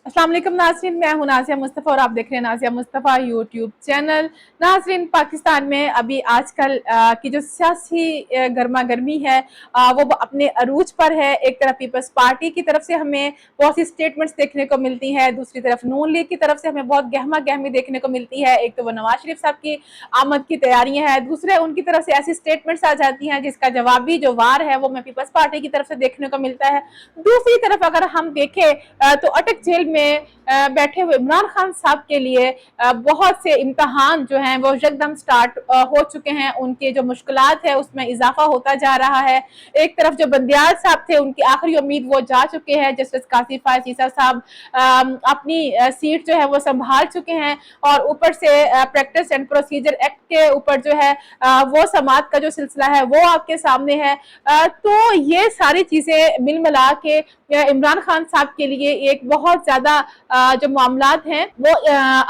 अस्सलाम वालेकुम नाज़रीन, मैं हूं नाज़िया मुस्तफ़ा और आप देख रहे हैं नाज़िया मुस्तफ़ा यूट्यूब चैनल। नाज़रीन, पाकिस्तान में अभी आजकल की जो सियासी गर्मा गर्मी है वो अपने अरूज पर है। एक तरफ पीपल्स पार्टी की तरफ से हमें बहुत सी स्टेटमेंट्स देखने को मिलती है, दूसरी तरफ नून लीग की तरफ से हमें बहुत गहमा गहमी देखने को मिलती है। एक तो वो नवाज शरीफ साहब की आमद की तैयारियां हैं, दूसरे उनकी तरफ से ऐसी स्टेटमेंट्स आ जाती हैं जिसका जवाबी जो वार है वो हमें पीपल्स पार्टी की तरफ से देखने को मिलता है। दूसरी तरफ अगर हम देखें तो अटक जेल में बैठे हुए इमरान खान साहब के लिए बहुत से इम्तहान जो हैं वो यकदम स्टार्ट हो चुके हैं। उनके जो मुश्किलात है उसमें इजाफा होता जा रहा है। एक तरफ जो बंदियाल साहब थे उनकी आखिरी उम्मीद वो जा चुके हैं, जस्टिस कासिफ फायज ईसा साहब अपनी सीट जो है वो संभाल चुके हैं और ऊपर से प्रैक्टिस एंड प्रोसीजर एक्ट के ऊपर जो है वो समाअत का जो सिलसिला है वो आपके सामने है। तो ये सारी चीजें मिल मिला के इमरान खान साहब के लिए एक बहुत ज्यादा जो मामलात हैं वो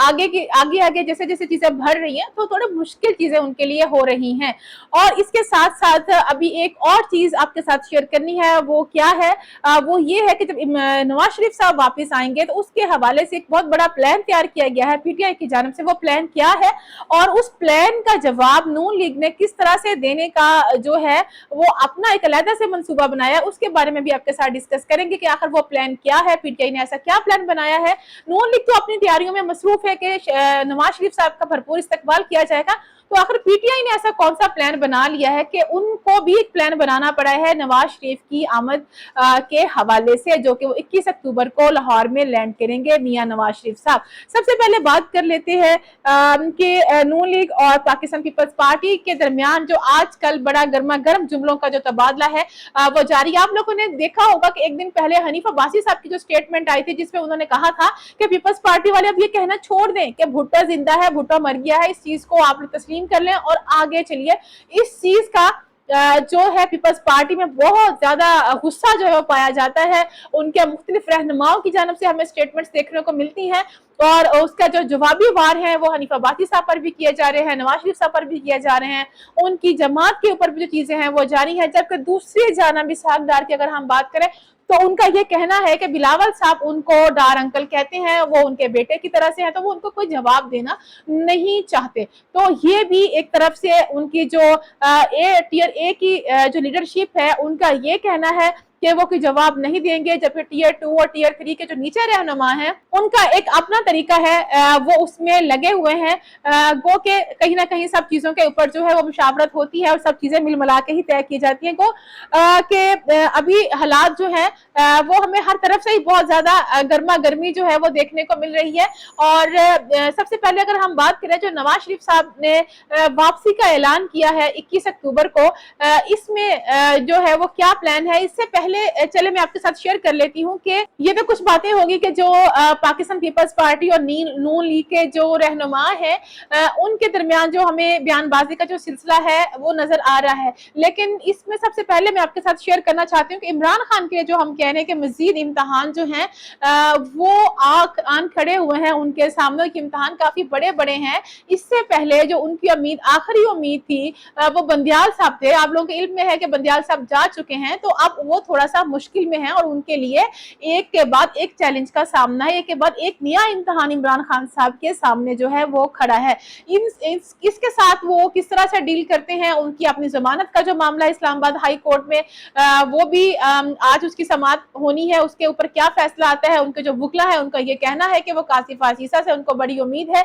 आगे जैसे जैसे चीजें बढ़ रही हैं तो थोड़ी मुश्किल चीजें उनके लिए हो रही हैं। और इसके साथ साथ अभी एक और चीज आपके साथ शेयर करनी है, वो क्या है? वो ये है कि जब नवाज शरीफ साहब वापस आएंगे तो उसके हवाले से एक बहुत बड़ा प्लान तैयार किया गया है पीटीआई की जानिब से। वो प्लान क्या है और उस प्लान का जवाब नून लीग ने किस तरह से देने का जो है वो अपना एक अलग से मंसूबा बनाया, उसके बारे में भी आपके साथ डिस्कस करेंगे कि आखिर वो प्लान क्या है, पीटीआई ने ऐसा क्या प्लान बनाया है। नून लीग तो अपनी तैयारियों में मसरूफ है कि नवाज शरीफ साहब का भरपूर इस्तकबाल किया जाएगा, तो आखिर पीटीआई ने ऐसा कौन सा प्लान बना लिया है कि उनको भी एक प्लान बनाना पड़ा है नवाज शरीफ की आमद के हवाले से, जो कि वो 21 अक्टूबर को लाहौर में लैंड करेंगे मियां नवाज शरीफ साहब। सबसे पहले बात कर लेते हैं कि नून लीग और पाकिस्तान पीपल्स पार्टी के दरमियान जो आजकल बड़ा गर्मा गर्म जुमलों का जो तबादला है वो जारी। आप लोगों ने देखा होगा कि एक दिन पहले हनीफ अब्बासी साहब की जो स्टेटमेंट आई थी जिसमें उन्होंने कहा था कि पीपल्स पार्टी वाले अब ये कहना छोड़ दें कि भुट्टो जिंदा है, भुट्टो मर गया है, इस चीज को आप लोग तस्लीम कर लें और आगे चलिए। इस चीज का जो है पीपल्स पार्टी में बहुत ज्यादा गुस्सा जो है वो पाया जाता है। उनके मुख्तलिफ रहनुमाओं की जानब से हमें स्टेटमेंट्स देखने को मिलती हैं और उसका जो जवाबी वार है वो हनीफ अब्बासी साहब पर भी किए जा रहे हैं, नवाज शरीफ साहब पर भी किए जा रहे हैं, उनकी जमात के ऊपर भी जो चीजें हैं वो जारी है। जबकि दूसरी जानब इसहाक डार की अगर हम बात करें तो उनका ये कहना है कि बिलावल साहब उनको डार अंकल कहते हैं, वो उनके बेटे की तरह से हैं, तो वो उनको कोई जवाब देना नहीं चाहते। तो ये भी एक तरफ से उनकी जो टीयर ए की जो लीडरशिप है उनका ये कहना है कि वो कोई जवाब नहीं देंगे, जबकि टीयर 2 और टीयर 3 के जो नीचे रहनुमा हैं उनका एक अपना तरीका है, वो उसमें लगे हुए हैं। गो के कहीं ना कहीं सब चीजों के ऊपर जो है वो मुशावरत होती है और सब चीजें मिल मिला के ही तय की जाती हैं। गो के अभी हालात जो है वो हमें हर तरफ से ही बहुत ज्यादा गर्मा गर्मी जो है वो देखने को मिल रही है। और सबसे पहले अगर हम बात करें जो नवाज शरीफ साहब ने वापसी का ऐलान किया है 21 अक्टूबर को, इसमें जो है वो क्या प्लान है, इससे पहले चले मैं आपके साथ शेयर कर लेती हूँ कि ये तो कुछ बातें होगी कि जो पाकिस्तान पीपल्स पार्टी और नून लीग के जो रहनुमा है उनके दरमियान जो हमें बयानबाजी का जो सिलसिला है वो नजर आ रहा है। लेकिन इसमें सबसे पहले मैं आपके साथ शेयर करना चाहती हूँ कि इमरान खान के जो हम कह रहे हैं कि मजीद इम्तहान जो हैं वो आन खड़े हुए हैं उनके सामने, कि इम्तहान काफी बड़े बड़े हैं। इससे पहले जो उनकी उम्मीद, आखिरी उम्मीद थी वो बंदियाल साहब थे। आप लोगों के इल्म में है कि बंदियाल साहब जा चुके हैं, तो अब वो थोड़ा सा मुश्किल में है और उनके लिए एक के बाद एक चैलेंज का सामना है, एक के बाद एक नया इम्तहान इमरान खान साहब के सामने जो है वो खड़ा है। इसके साथ वो किस तरह से डील करते हैं, उनकी अपनी जमानत का जो मामला इस्लामाबाद हाई कोर्ट में वो भी आज उसकी समाअत होनी है, उसके ऊपर क्या फैसला आता है। उनके जो वकला है उनका ये कहना है कि वो कासिफ आशीसा से उनको बड़ी उम्मीद है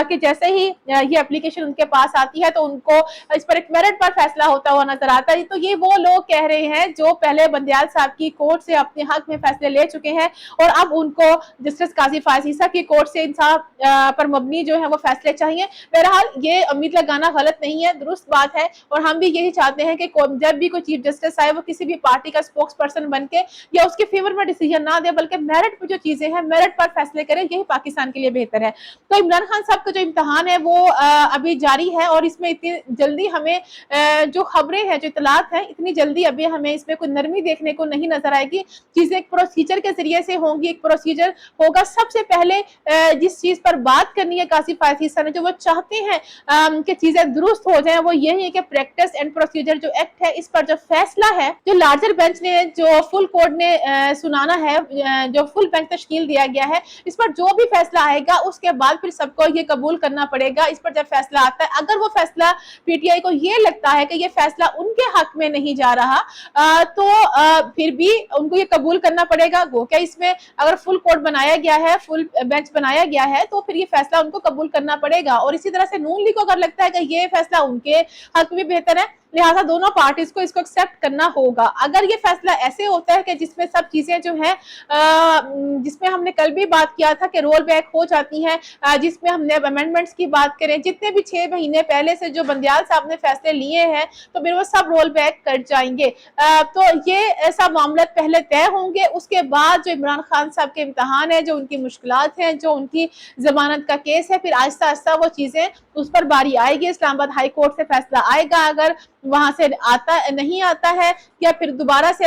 कि जैसे ही ये एप्लीकेशन उनके पास आती है तो उनको इस पर एक मेरिट पर फैसला होता हुआ नजर आता है। तो ये वो लोग कह रहे हैं जो पहले बंदियाल साहब की कोर्ट से अपने हक में फैसले ले चुके हैं और अब उनको जस्टिस कासिफ आशीसा की कोर्ट से इंसाफ पर मबनी जो है वो फैसले चाहिए। बहरहाल ये उम्मीद लगाना गलत नहीं है, दुरुस्त बात है और हम भी यही चाहते हैं कि जब भी कोई चीफ जस्टिस आए वो किसी भी पार्टी का स्पोक्स पर्सन बन के या उसके फेवर में डिसीजन ना दे, बल्कि मेरिट पे जो चीजें हैं मेरिट पर फैसले करें, यही पाकिस्तान के लिए बेहतर है। तो इमरान खान साहब का जो इम्तहान है वो अभी जारी है और इसमें इतनी जल्दी हमें जो खबरें हैं, जो इतलात हैं, इतनी जल्दी अभी हमें इसमें कोई नरमी دیکھنے کو نہیں نظر آئے گی. چیزیں ایک پروسیجر کے ذریعے سے ہوں گی, ایک پروسیجر ہوگا. سب سے پہلے جس چیز پر بات کرنی ہے قاضی فائز حسن نے, جو وہ چاہتے ہیں کہ چیزیں درست ہو جائیں, وہ یہی ہے کہ پریکٹس اینڈ پروسیجر جو ایکٹ ہے اس پر جو فیصلہ ہے, جو لارجر بینچ نے, جو فل کورٹ نے سنانا ہے, جو فل بینچ تشکیل دیا گیا ہے, اس پر جو بھی فیصلہ آئے گا اس کے بعد پھر سب کو یہ قبول کرنا پڑے گا. اس پر جب فیصلہ آتا ہے, اگر وہ فیصلہ پی ٹی آئی کو یہ لگتا ہے کہ یہ فیصلہ ان کے حق میں نہیں جا رہا تو پھر بھی ان کو یہ قبول کرنا پڑے گا. گو کہ اس میں اگر فل کورٹ بنایا گیا ہے, فل بینچ بنایا گیا ہے, تو پھر یہ فیصلہ ان کو قبول کرنا پڑے گا. اور اسی طرح سے نون لیگ کو اگر لگتا ہے کہ یہ فیصلہ ان کے حق میں بہتر ہے, لہٰذا دونوں پارٹیز کو اس کو ایکسیپٹ کرنا ہوگا. اگر یہ فیصلہ ایسے ہوتا ہے کہ جس میں سب چیزیں جو ہیں, جس میں ہم نے کل بھی بات کیا تھا کہ رول بیک ہو جاتی ہیں, جس میں ہم نے امینڈمنٹس کی بات کریں, جتنے بھی 6 مہینے پہلے سے جو بندیال صاحب نے فیصلے لیے ہیں تو پھر وہ سب رول بیک کر جائیں گے. تو یہ ایسا معاملات پہلے طے ہوں گے. اس کے بعد جو عمران خان صاحب کے امتحان ہے, جو ان کی مشکلات ہیں, جو ان کی ضمانت کا کیس ہے, پھر آہستہ آہستہ وہ چیزیں اس پر باری آئے گی. اسلام آباد ہائی کورٹ سے فیصلہ آئے گا, اگر وہاں سے نہیں آتا ہے, یا پھر دوبارہ سے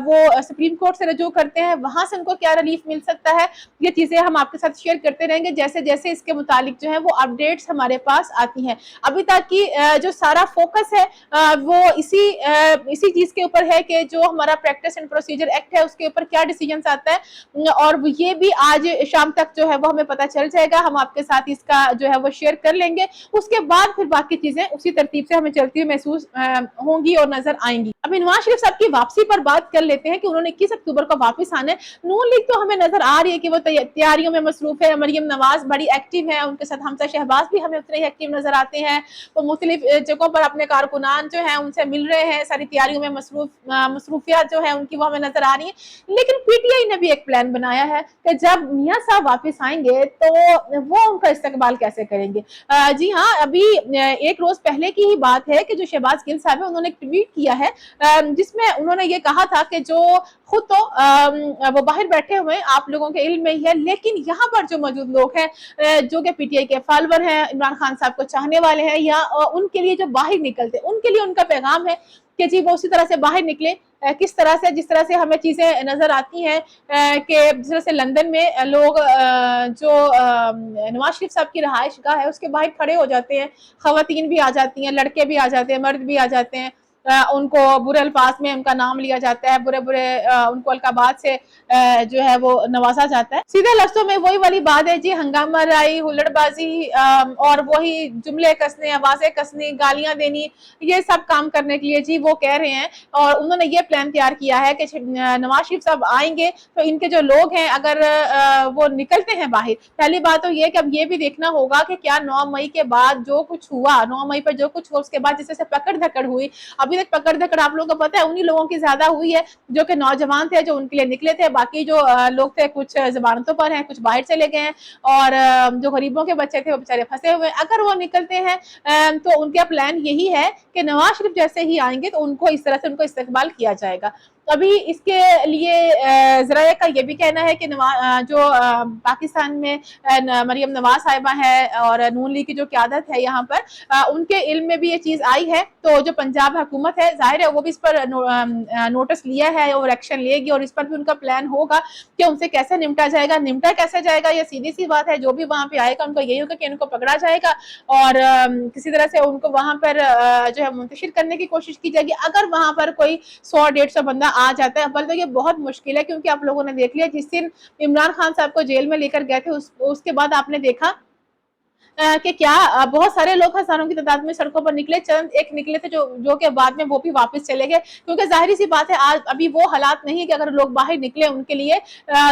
وہ سپریم کورٹ سے رجوع کرتے ہیں, وہاں سے ان کو کیا ریلیف مل سکتا ہے, یہ چیزیں ہم آپ کے ساتھ شیئر کرتے رہیں گے جیسے جیسے اس کے متعلق جو ہے وہ اپڈیٹس ہمارے پاس آتی ہیں. ابھی تک کی جو سارا فوکس ہے وہ اسی چیز کے اوپر ہے کہ جو ہمارا پریکٹس اینڈ پروسیجر ایکٹ ہے اس کے اوپر کیا ڈیسیجنز آتا ہے, اور یہ بھی آج شام تک جو ہے وہ ہمیں پتہ چل جائے گا. ہم آپ کے ساتھ اس کا جو ہے وہ شیئر کر لیں گے. اس کے بعد پھر باقی چیزیں اسی ترتیب سے ہمیں چلتی ہوئی محسوس ہوں گی اور نظر آئیں گی. ابھی نواز شریف صاحب کی واپسی پر بات کر لیتے ہیں کہ انہوں نے 21 اکتوبر کو واپس آنا ہے. نون لیگ تو ہمیں نظر آ رہی ہے کہ وہ تیاریوں میں مصروف ہے. مریم نواز بڑی ایکٹیو ہے, ان کے ساتھ حمزہ شہباز بھی ہمیں اتنے ہی ایکٹیو نظر آتے ہیں. وہ مختلف جگہوں پر اپنے کارکنان جو ہیں ان سے مل رہے ہیں, ساری تیاریوں میں مصروفیات جو ہیں ان کی وہ ہمیں نظر آ رہی ہیں. لیکن پی ٹی آئی نے بھی ایک پلان بنایا ہے کہ جب میاں صاحب واپس آئیں گے تو وہ ان کا استقبال کیسے کریں گے. جی ہاں, ابھی ایک روز پہلے کی ہی بات ہے کہ جو شہباز گل صاحب ہے انہوں نے ایک ٹویٹ کیا ہے جس میں انہوں نے یہ کہا تھا کہ جو خود تو وہ باہر بیٹھے ہوئے آپ لوگوں کے علم میں ہی ہے, لیکن یہاں پر جو موجود لوگ ہیں جو کہ پی ٹی آئی کے فالوور ہیں, عمران خان صاحب کو چاہنے والے ہیں, یا ان کے لیے جو باہر نکلتے ان کے لیے ان کا پیغام ہے کہ جی وہ اسی طرح سے باہر نکلے. کس طرح سے, جس طرح سے ہمیں چیزیں نظر آتی ہیں کہ جس طرح سے لندن میں لوگ جو نواز شریف صاحب کی رہائش گاہ ہے اس کے باہر کھڑے ہو جاتے ہیں, خواتین بھی آ جاتی ہیں, لڑکے بھی آ جاتے ہیں, مرد بھی آ جاتے ہیں, ان کو برے الفاظ میں ان کا نام لیا جاتا ہے, برے برے ان کو القابات سے جو ہے وہ نوازا جاتا ہے. سیدھے لفظوں میں وہی والی بات ہے جی, ہنگامہ رائی, ہلڑ بازی اور وہی جملے کسنے, آوازیں کسنی, گالیاں دینی, یہ سب کام کرنے کے لیے جی وہ کہہ رہے ہیں. اور انہوں نے یہ پلان تیار کیا ہے کہ نواز شریف صاحب آئیں گے تو ان کے جو لوگ ہیں اگر وہ نکلتے ہیں باہر, پہلی بات تو یہ کہ اب یہ بھی دیکھنا ہوگا کہ کیا 9 مئی کے بعد جو کچھ ہوا, 9 مئی پر جو کچھ ہوا اس کے بعد جس سے پکڑ دھکڑ ہوئی, ابھی تک پکڑ دھکڑ آپ لوگوں کو پتہ ہے انہی لوگوں کی زیادہ ہوئی ہے جو کہ نوجوان تھے, جو ان کے لیے نکلے تھے. باقی جو لوگ تھے کچھ ضمانتوں پر ہیں, کچھ باہر چلے گئے ہیں, اور جو غریبوں کے بچے تھے وہ بےچارے پھنسے ہوئے. اگر وہ نکلتے ہیں تو ان کا پلان یہی ہے کہ نواز شریف جیسے ہی آئیں گے تو ان کو اس طرح سے ان کو استقبال کیا جائے گا. ابھی اس کے لیے ذرائع کا یہ بھی کہنا ہے کہ جو پاکستان میں مریم نواز صاحبہ ہے اور نون لیگ کی جو قیادت ہے یہاں پر, ان کے علم میں بھی یہ چیز آئی ہے. تو جو پنجاب حکومت ہے ظاہر ہے وہ بھی اس پر نوٹس لیا ہے اور ایکشن لے گی, اور اس پر بھی ان کا پلان ہوگا کہ ان سے کیسے نمٹا جائے گا. نمٹا کیسے جائے گا یہ سیدھی سی بات ہے, جو بھی وہاں پہ آئے گا ان کو یہی ہوگا کہ ان کو پکڑا جائے گا اور کسی طرح سے ان کو وہاں پر جو ہے منتشر کرنے کی کوشش کی جائے گی. اگر وہاں پر کوئی 100-150 بندہ آ جاتا ہے, بل تو یہ بہت مشکل ہے, کیونکہ آپ لوگوں نے دیکھ لیا جس دن عمران خان صاحب کو جیل میں لے کر گئے تھے اس کے بعد آپ نے دیکھا کہ کیا بہت سارے لوگ ہزاروں کی تعداد میں سڑکوں پر نکلے, چند ایک نکلے تھے جو کہ بعد میں وہ بھی واپس چلے گئے, کیونکہ ظاہری سی بات ہے آج ابھی وہ حالات نہیں ہے کہ اگر لوگ باہر نکلے ان کے لیے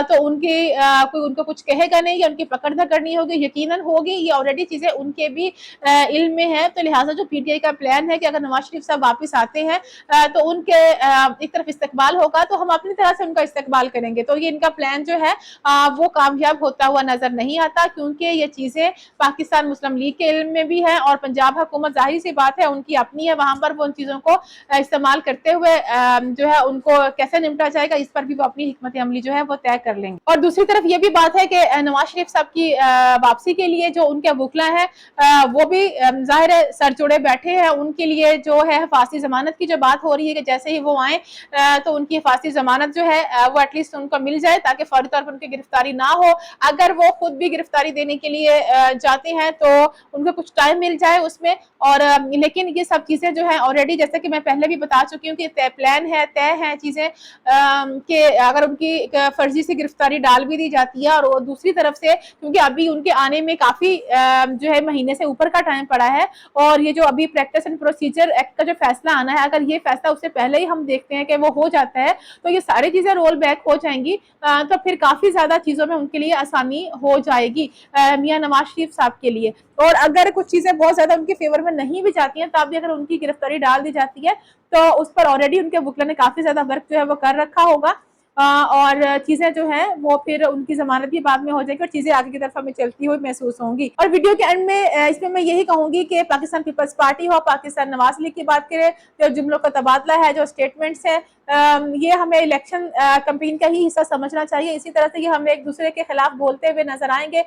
تو کوئی ان کو کچھ کہے گا نہیں, یا ان کی پکڑ دھکڑ نہیں ہوگی, یقیناً ہوگی. یہ آلریڈی چیزیں ان کے بھی علم میں ہے. تو لہٰذا جو پی ٹی آئی کا پلان ہے کہ اگر نواز شریف صاحب واپس آتے ہیں تو ان کے ایک طرف استقبال ہوگا, تو ہم اپنی طرح سے ان کا استقبال کریں گے. تو یہ ان کا پلان جو ہے وہ کامیاب ہوتا ہوا نظر نہیں آتا, کیونکہ یہ چیزیں پاکستان पाकिस्तान मुस्लिम लीग के इल्म में भी है, और पंजाब हुकूमत जाहिर सी बात है उनकी अपनी है, वहां पर वो उन चीजों को इस्तेमाल करते हुए जो है उनको कैसे निपटा जाएगा इस पर भी वो अपनी हिकमत अमली जो है वो तय कर लेंगे। और दूसरी तरफ ये भी बात है कि नवाज शरीफ साहब की वापसी के लिए जो उनके वकला है वो भी जाहिर है सर जोड़े बैठे हैं। उनके लिए जो है हिफाजती जमानत की जो बात हो रही है कि जैसे ही वो आए तो उनकी हिफाजती जमानत जो है वो एटलीस्ट उनको मिल जाए ताकि फौरी तौर पर उनकी गिरफ्तारी ना हो। अगर वो खुद भी गिरफ्तारी देने के लिए जाते हैं तो उनको कुछ टाइम मिल जाए उसमें। और लेकिन ये सब चीजें जो है ऑलरेडी जैसे कि मैं पहले भी बता चुकी हूँ कि प्लान है, तय है चीजें कि अगर उनकी फर्जी से गिरफ्तारी डाल भी दी जाती है और दूसरी तरफ से क्योंकि अभी उनके आने में काफी जो है महीने से ऊपर का टाइम पड़ा है, और ये जो अभी प्रैक्टिस एंड प्रोसीजर एक्ट का जो फैसला आना है, अगर ये फैसला उससे पहले ही हम देखते हैं कि वो हो जाता है तो ये सारी चीजें रोल बैक हो जाएंगी, तो फिर काफी ज्यादा चीजों में उनके लिए आसानी हो जाएगी मियां नवाज शरीफ साहब के लिए। और अगर कुछ चीजें बहुत ज्यादा उनके फेवर में नहीं भी जाती हैं तब भी अगर उनकी गिरफ्तारी डाल दी जाती है तो उस पर ऑलरेडी उनके वकला ने काफी ज्यादा वर्क जो है वो कर रखा होगा, और चीजें जो है वो फिर उनकी जमानत भी बाद में हो जाएगी और चीजें आगे की तरफ हमें चलती हुई महसूस होंगी। और वीडियो के एंड में इसमें मैं यही कहूंगी कि पाकिस्तान पीपल्स पार्टी हो, पाकिस्तान नवाज लीग की बात करें, जो जुमलों का तबादला है, जो स्टेटमेंट्स है, ये हमें इलेक्शन कैंपेन का ही हिस्सा समझना चाहिए। इसी तरह से ये हम एक दूसरे के खिलाफ बोलते हुए नजर आएंगे,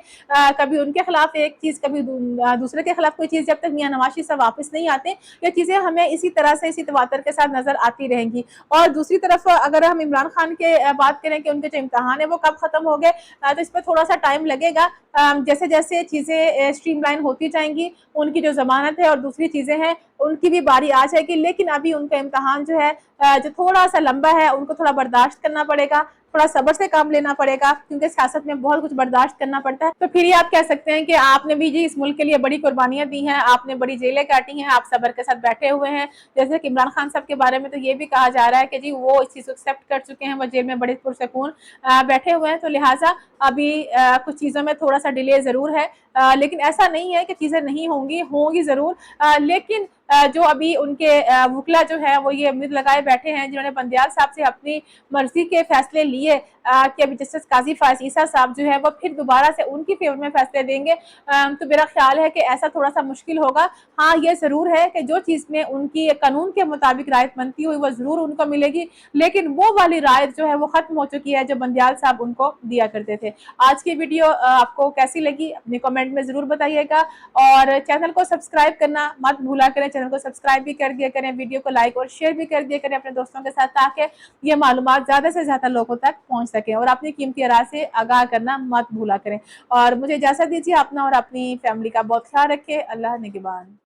कभी उनके खिलाफ एक चीज, कभी दूसरे के खिलाफ कोई चीज, जब तक मियां नवाज शरीफ साहब वापस नहीं आते ये चीजें हमें इसी तरह से इसी तवातर के साथ नजर आती रहेंगी। और दूसरी तरफ अगर हम इमरान खान के बात करें कि उनके जो इम्तहान है वो कब खत्म हो गए, तो इस पर थोड़ा सा टाइम लगेगा। जैसे जैसे चीजें स्ट्रीमलाइन होती जाएंगी उनकी जो जमानत है और दूसरी चीजें हैं उनकी भी बारी आ जाएगी, लेकिन अभी उनका इम्तहान जो है जो थोड़ा सा लंबा है, उनको थोड़ा बर्दाश्त करना पड़ेगा, थोड़ा सब्र से काम लेना पड़ेगा, क्योंकि सियासत में बहुत कुछ बर्दाश्त करना पड़ता है। तो फिर ये आप कह सकते हैं कि आपने भी जी इस मुल्क के लिए बड़ी कुर्बानियां दी हैं, आपने बड़ी जेलें काटी हैं, आप सब्र के साथ बैठे हुए हैं। जैसे कि इमरान खान साहब के बारे में तो ये भी कहा जा रहा है कि जी वो इस चीज को एक्सेप्ट कर चुके हैं, वो जेल में बड़े पुरसकून बैठे हुए हैं, तो लिहाजा अभी कुछ चीजों में थोड़ा सा डिले जरूर है, लेकिन ऐसा नहीं है कि चीजें नहीं होंगी जरूर, लेकिन जो अभी उनके वकला जो है वो ये उम्मीद लगाए बैठे हैं, जिन्होंने बंदियाल साहब से अपनी मर्जी के फैसले लिए कि अभी जस्टिस काजी फायज ईसा साहब जो है वो फिर दोबारा से उनकी फेवर में फैसले देंगे, तो मेरा ख्याल है कि ऐसा थोड़ा सा मुश्किल होगा। हाँ ये जरूर है कि जो चीज में उनकी कानून के मुताबिक रायत बनती हुई वो जरूर उनको मिलेगी, लेकिन वो वाली रायत जो है वो खत्म हो चुकी है जो बंदियाल साहब उनको दिया करते थे। आज की वीडियो आपको कैसी लगी अपने कमेंट में जरूर बताइएगा, और चैनल को सब्सक्राइब करना मत भूला करें, चैनल को सब्सक्राइब भी कर दिया करें, वीडियो को लाइक और शेयर भी कर दिया करें अपने दोस्तों के साथ, ताकि ये मालूमात ज्यादा से ज्यादा लोगों तक पहुंच सके, और अपनी कीमती राय से आगाह करना मत भूला करें। और मुझे इजाजत दीजिए, अपना और अपनी फैमिली का बहुत ख्याल रखें। अल्लाह निगहबान।